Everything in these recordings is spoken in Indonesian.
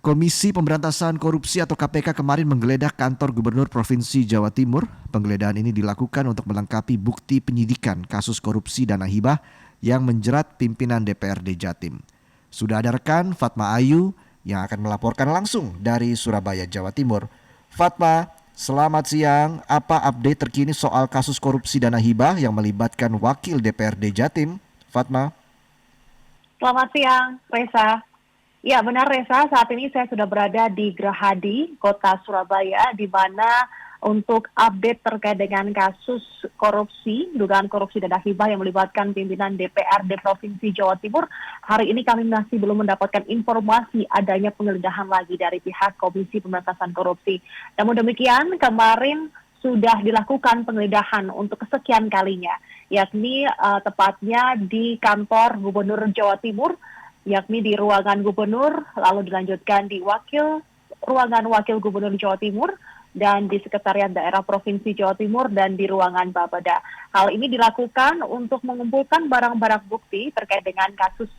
Komisi Pemberantasan Korupsi atau KPK kemarin menggeledah kantor Gubernur Provinsi Jawa Timur. Penggeledahan ini dilakukan untuk melengkapi bukti penyidikan kasus korupsi dana hibah yang menjerat pimpinan DPRD Jatim. Sudah ada rekan Fatma Ayu yang akan melaporkan langsung dari Surabaya, Jawa Timur. Fatma, selamat siang. Apa update terkini soal kasus korupsi dana hibah yang melibatkan wakil DPRD Jatim? Fatma. Selamat siang, Reza. Ya, benar Reza, saat ini saya sudah berada di Gerahadi, Kota Surabaya, di mana untuk update terkait dengan kasus korupsi, dugaan korupsi dana hibah yang melibatkan pimpinan DPRD Provinsi Jawa Timur, hari ini kami masih belum mendapatkan informasi adanya penggeledahan lagi dari pihak Komisi Pemberantasan Korupsi. Namun demikian, kemarin sudah dilakukan penggeledahan untuk kesekian kalinya, yakni tepatnya di kantor Gubernur Jawa Timur, yakni di ruangan gubernur, lalu dilanjutkan di ruangan wakil gubernur Jawa Timur, dan di sekretariat daerah Provinsi Jawa Timur, dan di ruangan Bapeda. Hal ini dilakukan untuk mengumpulkan barang-barang bukti terkait dengan kasus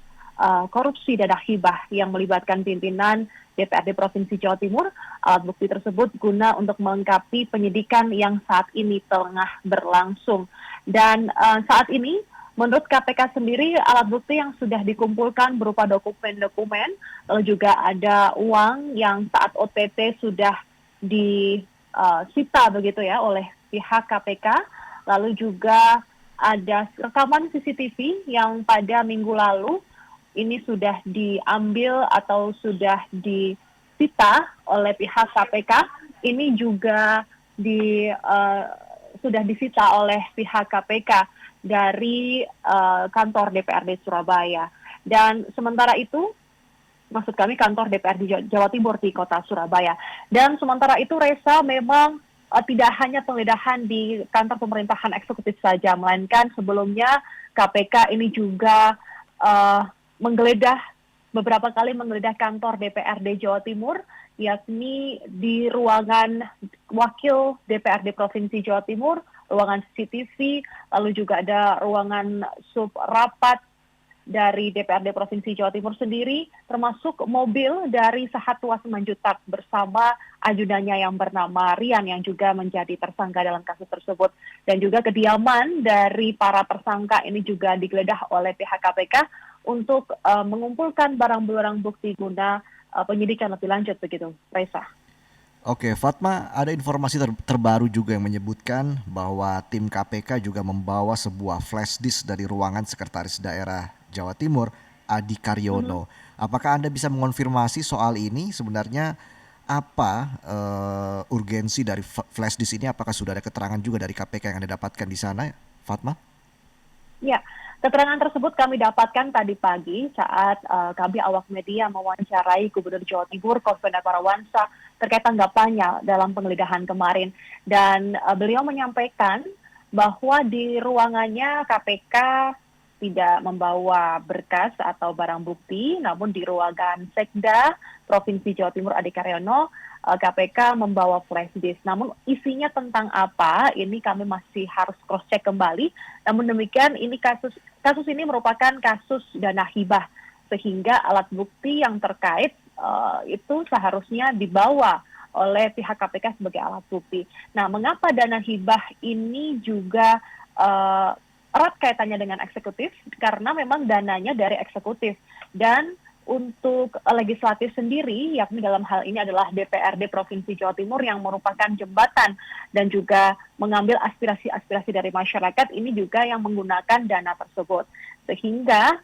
korupsi dana hibah yang melibatkan pimpinan DPRD Provinsi Jawa Timur. Alat bukti tersebut guna untuk melengkapi penyidikan yang saat ini tengah berlangsung. Dan saat ini, menurut KPK sendiri, alat bukti yang sudah dikumpulkan berupa dokumen-dokumen, lalu juga ada uang yang saat OTT sudah disita begitu ya oleh pihak KPK, lalu juga ada rekaman CCTV yang pada minggu lalu ini sudah diambil atau sudah disita oleh pihak KPK, ini juga sudah disita oleh pihak KPK dari kantor DPRD Surabaya. Dan sementara itu, maksud kami kantor DPRD Jawa Timur di kota Surabaya. Dan sementara itu, Reza, memang tidak hanya penggeledahan di kantor pemerintahan eksekutif saja, melainkan sebelumnya KPK ini juga beberapa kali menggeledah kantor DPRD Jawa Timur, yakni di ruangan wakil DPRD Provinsi Jawa Timur, ruangan CCTV, lalu juga ada ruangan sub rapat dari DPRD Provinsi Jawa Timur sendiri, termasuk mobil dari Sahatwa Simanjuntak bersama ajudannya yang bernama Rian yang juga menjadi tersangka dalam kasus tersebut. Dan juga kediaman dari para tersangka ini juga digeledah oleh pihak KPK untuk mengumpulkan barang-barang bukti guna penyidikan lebih lanjut begitu, Reza. Oke, Fatma, ada informasi terbaru juga yang menyebutkan bahwa tim KPK juga membawa sebuah flash disk dari ruangan Sekretaris Daerah Jawa Timur, Adi Karyono. Apakah Anda bisa mengonfirmasi soal ini? Sebenarnya apa urgensi dari flash disk ini? Apakah sudah ada keterangan juga dari KPK yang Anda dapatkan di sana, Fatma? Ya, keterangan tersebut kami dapatkan tadi pagi saat kami awak media mewawancarai Gubernur Jawa Timur, Kofifa Parawansa, terkait tanggapannya dalam penggeledahan kemarin. Dan beliau menyampaikan bahwa di ruangannya KPK tidak membawa berkas atau barang bukti, namun di ruangan Sekda Provinsi Jawa Timur Adi Karyono, KPK membawa flash disk. Namun isinya tentang apa, ini kami masih harus cross-check kembali. Namun demikian, ini kasus ini merupakan kasus dana hibah, sehingga alat bukti yang terkait itu seharusnya dibawa oleh pihak KPK sebagai alat bukti. Nah, mengapa dana hibah ini juga erat kaitannya dengan eksekutif? Karena memang dananya dari eksekutif. Dan untuk legislatif sendiri, yakni dalam hal ini adalah DPRD Provinsi Jawa Timur yang merupakan jembatan dan juga mengambil aspirasi-aspirasi dari masyarakat, ini juga yang menggunakan dana tersebut. Sehingga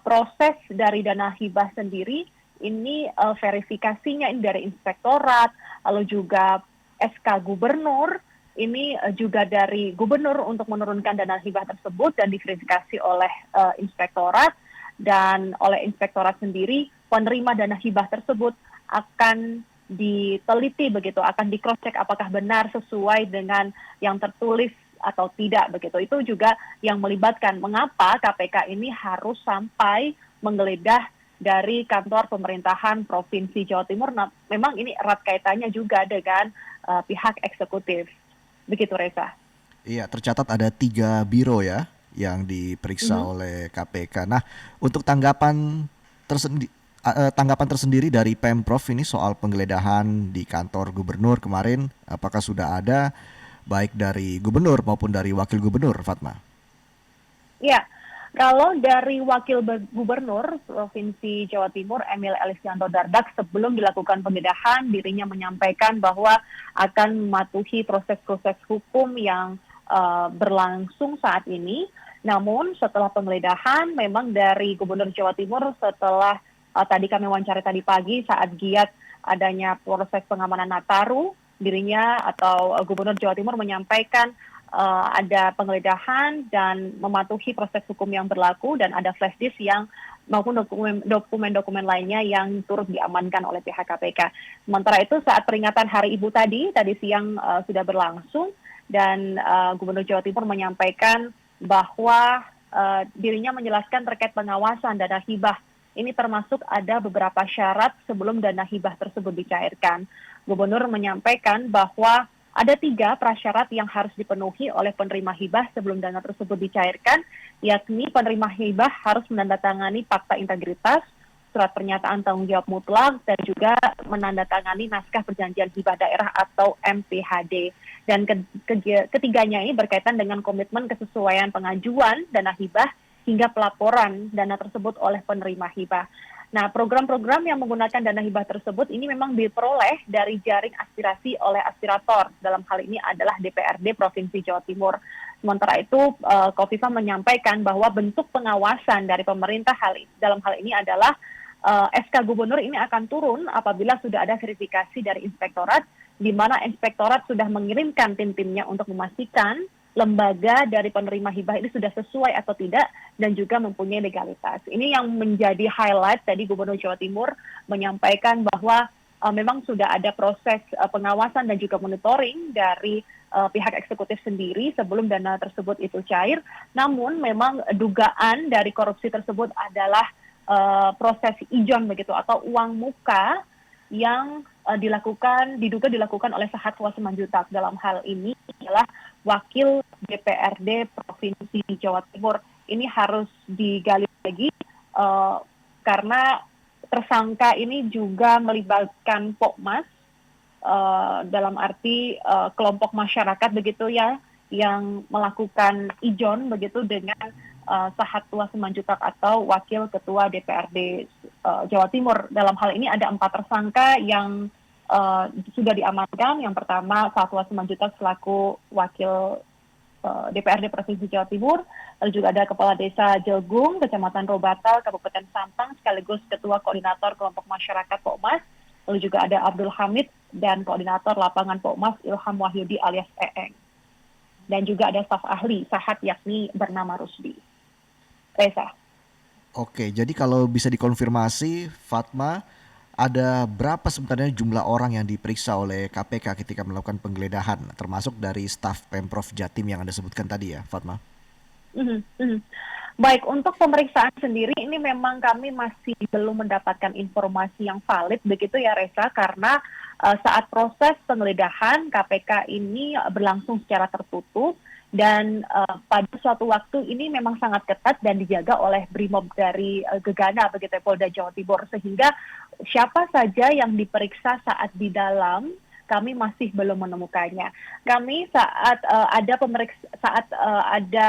proses dari dana hibah sendiri ini verifikasinya ini dari inspektorat, lalu juga SK gubernur, ini juga dari gubernur untuk menurunkan dana hibah tersebut dan diverifikasi oleh inspektorat. Dan oleh inspektorat sendiri, penerima dana hibah tersebut akan diteliti begitu, akan di cross check apakah benar sesuai dengan yang tertulis atau tidak begitu. Itu juga yang melibatkan mengapa KPK ini harus sampai menggeledah dari kantor pemerintahan Provinsi Jawa Timur. Nah, memang ini erat kaitannya juga dengan pihak eksekutif. Begitu, Reza. Iya, tercatat ada 3 biro ya yang diperiksa oleh KPK. Nah, untuk tanggapan tanggapan tersendiri dari Pemprov ini soal penggeledahan di kantor gubernur kemarin, apakah sudah ada baik dari gubernur maupun dari wakil gubernur, Fatma? Ya, kalau dari Wakil Gubernur Provinsi Jawa Timur, Emil Elistianto Dardak, sebelum dilakukan penggeledahan, dirinya menyampaikan bahwa akan mematuhi proses-proses hukum yang berlangsung saat ini. Namun setelah penggeledahan, memang dari Gubernur Jawa Timur setelah tadi kami wawancara tadi pagi saat giat adanya proses pengamanan Nataru, dirinya atau Gubernur Jawa Timur menyampaikan ada penggeledahan dan mematuhi proses hukum yang berlaku dan ada flash disk yang maupun dokumen-dokumen lainnya yang turut diamankan oleh pihak KPK. Sementara itu saat peringatan Hari Ibu tadi siang sudah berlangsung dan Gubernur Jawa Timur menyampaikan bahwa dirinya menjelaskan terkait pengawasan dana hibah. Ini termasuk ada beberapa syarat sebelum dana hibah tersebut dicairkan. Gubernur menyampaikan bahwa ada 3 prasyarat yang harus dipenuhi oleh penerima hibah sebelum dana tersebut dicairkan, yakni penerima hibah harus menandatangani fakta integritas, surat pernyataan tanggung jawab mutlak, dan juga menandatangani naskah perjanjian hibah daerah atau MPHD. Dan ketiganya ini berkaitan dengan komitmen kesesuaian pengajuan dana hibah hingga pelaporan dana tersebut oleh penerima hibah. Nah, program-program yang menggunakan dana hibah tersebut ini memang diperoleh dari jaring aspirasi oleh aspirator. Dalam hal ini adalah DPRD Provinsi Jawa Timur. Sementara itu, Kofifa menyampaikan bahwa bentuk pengawasan dari pemerintah dalam hal ini adalah SK Gubernur ini akan turun apabila sudah ada verifikasi dari inspektorat, di mana inspektorat sudah mengirimkan tim-timnya untuk memastikan lembaga dari penerima hibah ini sudah sesuai atau tidak dan juga mempunyai legalitas. Ini yang menjadi highlight tadi Gubernur Jawa Timur menyampaikan bahwa memang sudah ada proses pengawasan dan juga monitoring dari pihak eksekutif sendiri sebelum dana tersebut itu cair. Namun memang dugaan dari korupsi tersebut adalah proses ijon begitu atau uang muka yang diduga dilakukan oleh Sahat Tua Simanjuntak. Dalam hal ini adalah Wakil DPRD Provinsi Jawa Timur. Ini harus digali lagi karena tersangka ini juga melibatkan Pokmas dalam arti kelompok masyarakat begitu ya yang melakukan ijon begitu dengan Sahat Tua Simanjuntak atau Wakil Ketua DPRD Jawa Timur. Dalam hal ini ada 4 tersangka yang sudah diamankan. Yang pertama Sahat Tua Simanjuntak selaku Wakil DPRD Provinsi Jawa Timur. Lalu juga ada Kepala Desa Jelgung, Kecamatan Robatal, Kabupaten Sampang, sekaligus Ketua Koordinator Kelompok Masyarakat Pokmas. Lalu juga ada Abdul Hamid dan Koordinator Lapangan Pokmas Ilham Wahyudi alias Eeng. Dan juga ada staf ahli Sahat yakni bernama Rusdi. Reza. Oke, jadi kalau bisa dikonfirmasi, Fatma, ada berapa sebenarnya jumlah orang yang diperiksa oleh KPK ketika melakukan penggeledahan, termasuk dari staf Pemprov Jatim yang Anda sebutkan tadi ya, Fatma? Baik, untuk pemeriksaan sendiri ini memang kami masih belum mendapatkan informasi yang valid begitu ya Reza, karena saat proses penggeledahan KPK ini berlangsung secara tertutup dan pada suatu waktu ini memang sangat ketat dan dijaga oleh Brimob dari Gegana begitu ya, Polda Jawa Timur, sehingga siapa saja yang diperiksa saat di dalam kami masih belum menemukannya. Kami saat ada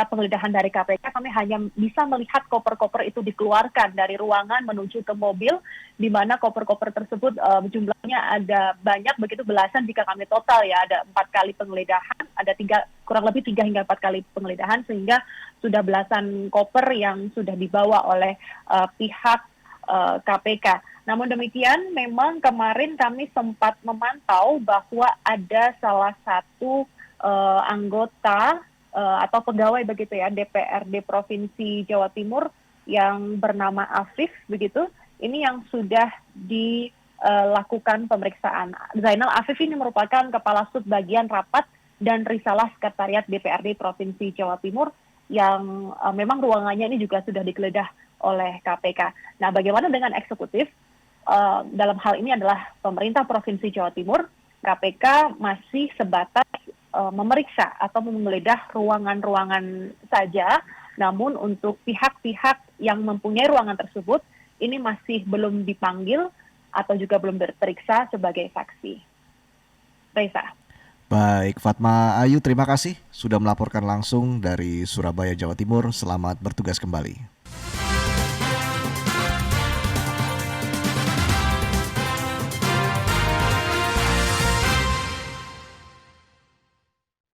penggeledahan dari KPK, kami hanya bisa melihat koper-koper itu dikeluarkan dari ruangan menuju ke mobil, di mana koper-koper tersebut jumlahnya ada banyak, begitu belasan jika kami total ya, ada 4 kali penggeledahan, ada kurang lebih 3 hingga 4 kali penggeledahan, sehingga sudah belasan koper yang sudah dibawa oleh pihak KPK. Namun demikian, memang kemarin kami sempat memantau bahwa ada salah satu anggota atau pegawai begitu ya DPRD Provinsi Jawa Timur yang bernama Afif begitu. Ini yang sudah dilakukan pemeriksaan. Zainal Afif ini merupakan Kepala Sub Bagian Rapat dan Risalah Sekretariat DPRD Provinsi Jawa Timur yang memang ruangannya ini juga sudah digeledah oleh KPK. Nah, bagaimana dengan eksekutif? Dalam hal ini adalah pemerintah Provinsi Jawa Timur, KPK masih sebatas memeriksa atau menggeledah ruangan-ruangan saja. Namun untuk pihak-pihak yang mempunyai ruangan tersebut, ini masih belum dipanggil atau juga belum diperiksa sebagai saksi. Reza. Baik, Fatma Ayu, terima kasih sudah melaporkan langsung dari Surabaya, Jawa Timur. Selamat bertugas kembali.